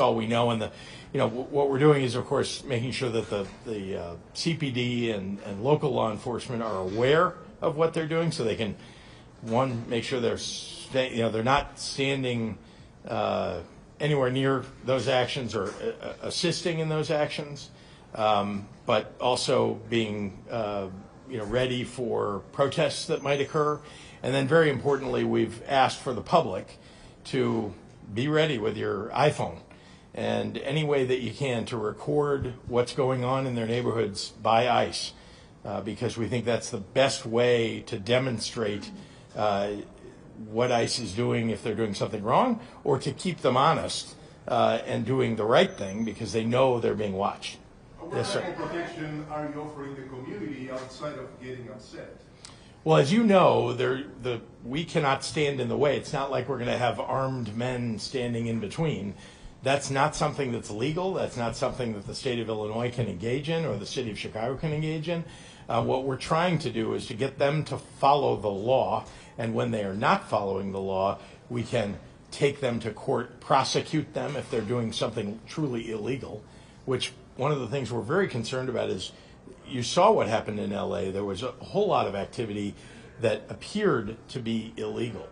all we know. And what we're doing is, of course, making sure that the CPD and local law enforcement are aware of what they're doing, so they can, one, make sure they're not standing anywhere near those actions or assisting in those actions, but also being ready for protests that might occur. And then, very importantly, we've asked for the public to be ready with your iPhone and any way that you can to record what's going on in their neighborhoods by ICE, because we think that's the best way to demonstrate what ICE is doing if they're doing something wrong, or to keep them honest and doing the right thing because they know they're being watched. What type of protection are you offering the community outside of getting upset? Well, as you know, we cannot stand in the way. It's not like we're going to have armed men standing in between. That's not something that's legal. That's not something that the state of Illinois can engage in or the city of Chicago can engage in. What we're trying to do is to get them to follow the law, and when they are not following the law, we can take them to court, prosecute them if they're doing something truly illegal, which one of the things we're very concerned about is, you saw what happened in LA. There was a whole lot of activity that appeared to be illegal.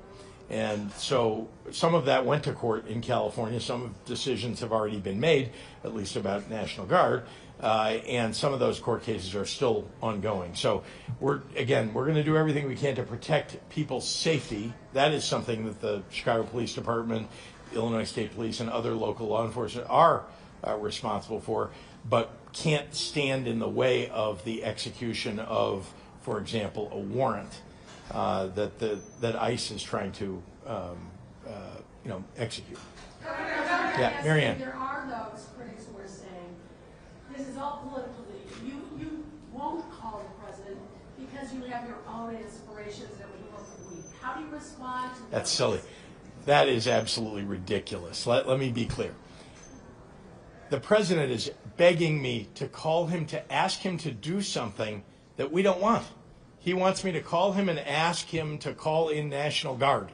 And so some of that went to court in California. Some decisions have already been made, at least about National Guard, and some of those court cases are still ongoing. So we're going to do everything we can to protect people's safety. That is something that the Chicago Police Department, Illinois State Police, and other local law enforcement are responsible for, but can't stand in the way of the execution of, for example, a warrant that ICE is trying to execute. Yeah, Marianne. There are those critics who are saying this is all politically. You won't call the president because you have your own aspirations that would look weak. How do you respond to that? That's silly. That is absolutely ridiculous. Let me be clear. The president is begging me to call him to ask him to do something that we don't want. He wants me to call him and ask him to call in National Guard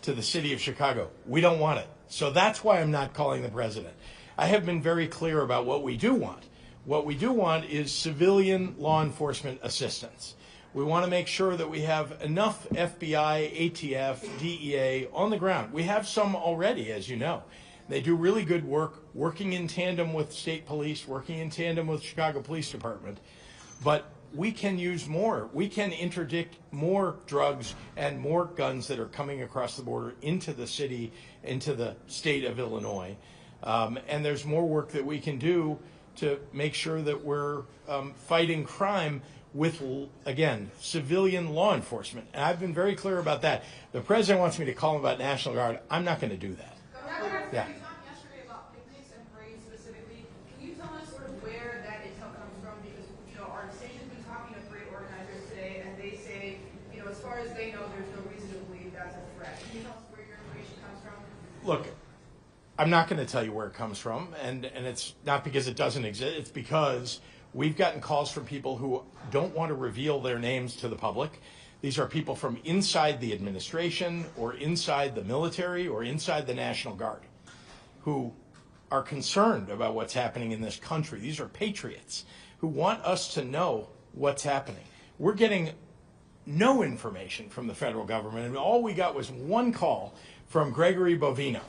to the city of Chicago. We don't want it. So that's why I'm not calling the president. I have been very clear about what we do want. What we do want is civilian law enforcement assistance. We want to make sure that we have enough FBI, ATF, DEA on the ground. We have some already, as you know. They do really good work, working in tandem with state police, working in tandem with Chicago Police Department. But we can use more. We can interdict more drugs and more guns that are coming across the border into the city, into the state of Illinois. And there's more work that we can do to make sure that we're fighting crime with, again, civilian law enforcement. And I've been very clear about that. The president wants me to call him about National Guard. I'm not going to do that. Yeah. You talked yesterday about picnics and parades specifically. Can you tell us sort of where that intel comes from? Because our station's been talking to parade organizers today, and they say, as far as they know, there's no reason to believe that's a threat. Can you tell us where your information comes from? Look, I'm not going to tell you where it comes from, and it's not because it doesn't exist. It's because we've gotten calls from people who don't want to reveal their names to the public. These are people from inside the administration or inside the military or inside the National Guard who are concerned about what's happening in this country. These are patriots who want us to know what's happening. We're getting no information from the federal government, and all we got was one call from Gregory Bovino,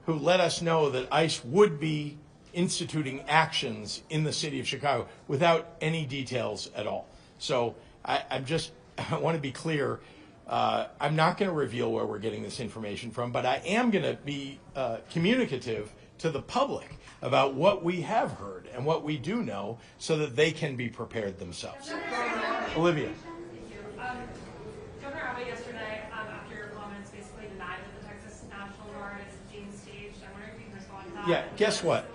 who let us know that ICE would be instituting actions in the city of Chicago without any details at all. So I want to be clear. I'm not going to reveal where we're getting this information from, but I am going to be communicative to the public about what we have heard and what we do know so that they can be prepared themselves. Olivia. Thank you. Governor Abbott yesterday, after your comments, basically denied that the Texas National Guard is being staged. I wonder if you can respond to that. Yeah, guess what?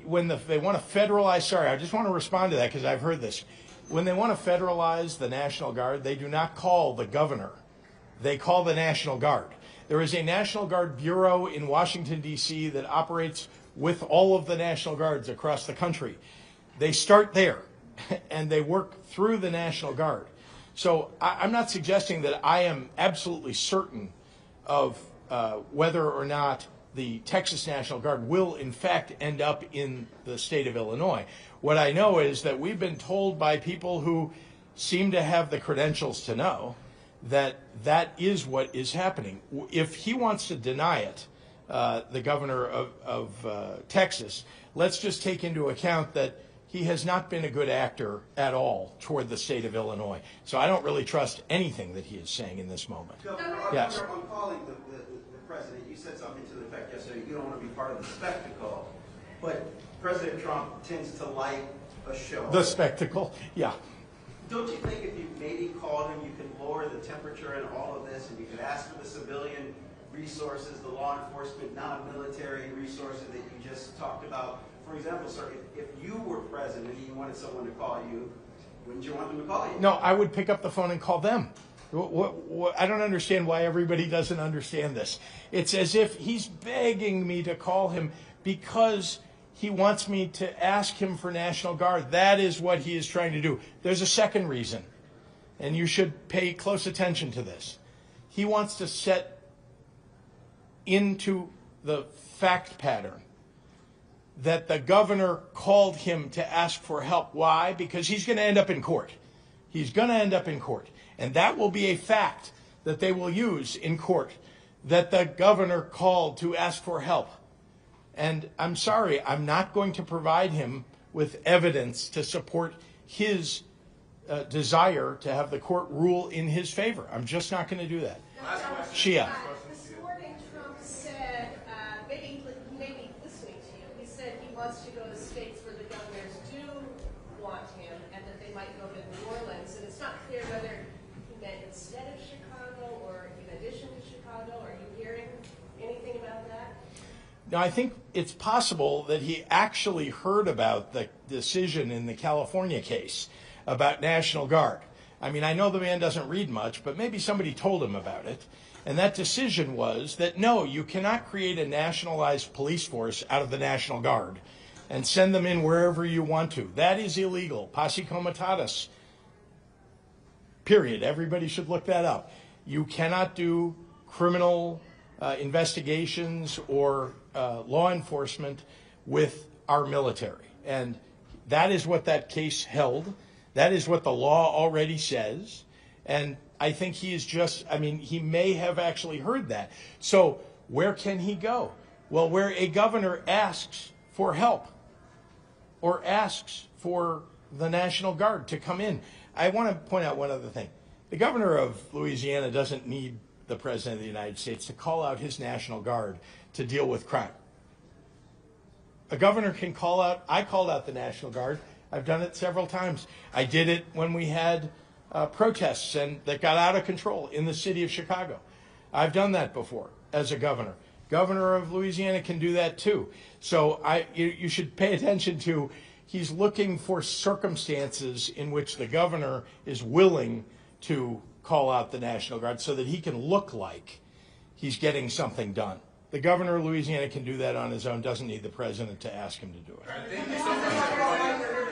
When they want to federalize, sorry, I just want to respond to that because I've heard this. When they want to federalize the National Guard, they do not call the governor. They call the National Guard. There is a National Guard Bureau in Washington, D.C. that operates with all of the National Guards across the country. They start there, and they work through the National Guard. So I'm not suggesting that I am absolutely certain of whether or not the Texas National Guard will in fact end up in the state of Illinois. What I know is that we've been told by people who seem to have the credentials to know that that is what is happening. If he wants to deny it, the governor of Texas, let's just take into account that he has not been a good actor at all toward the state of Illinois. So I don't really trust anything that he is saying in this moment. Yes. I'm calling the president. You said something to the effect yesterday, you don't want to be part of the spectacle. But President Trump tends to like a show. The spectacle, yeah. Don't you think if you maybe called him, you could lower the temperature in all of this, and you could ask for the civilian resources, the law enforcement, non-military resources that you just talked about? For example, sir, if you were president and you wanted someone to call you, wouldn't you want them to call you? No, I would pick up the phone and call them. I don't understand why everybody doesn't understand this. It's as if he's begging me to call him because he wants me to ask him for National Guard. That is what he is trying to do. There's a second reason, and you should pay close attention to this. He wants to set into the fact pattern that the governor called him to ask for help. Why? Because he's going to end up in court. He's going to end up in court. And that will be a fact that they will use in court, that the governor called to ask for help. And I'm sorry, I'm not going to provide him with evidence to support his desire to have the court rule in his favor. I'm just not going to do that. Shia. This morning, Trump said, maybe he may be listening to you, he said he wants to go to states where the governors do want him and that they might go to New Orleans. And it's not clear whether he meant instead of Chicago or in addition to Chicago. Are you hearing anything about that? Now, I think it's possible that he actually heard about the decision in the California case about National Guard. I mean, I know the man doesn't read much, but maybe somebody told him about it. And that decision was that, no, you cannot create a nationalized police force out of the National Guard and send them in wherever you want to. That is illegal. Posse comitatus. Period. Everybody should look that up. You cannot do criminal investigations or law enforcement with our military. And that is what that case held. That is what the law already says. And I think he is just, I mean, he may have actually heard that. So where can he go? Well, where a governor asks for help or asks for the National Guard to come in. I want to point out one other thing. The governor of Louisiana doesn't need the President of the United States to call out his National Guard to deal with crime. A governor can call out, I called out the National Guard. I've done it several times. I did it when we had protests that got out of control in the city of Chicago. I've done that before as a governor. Governor of Louisiana can do that too. So you should pay attention to, he's looking for circumstances in which the governor is willing to call out the National Guard so that he can look like he's getting something done. The governor of Louisiana can do that on his own, doesn't need the president to ask him to do it. Thank you so much.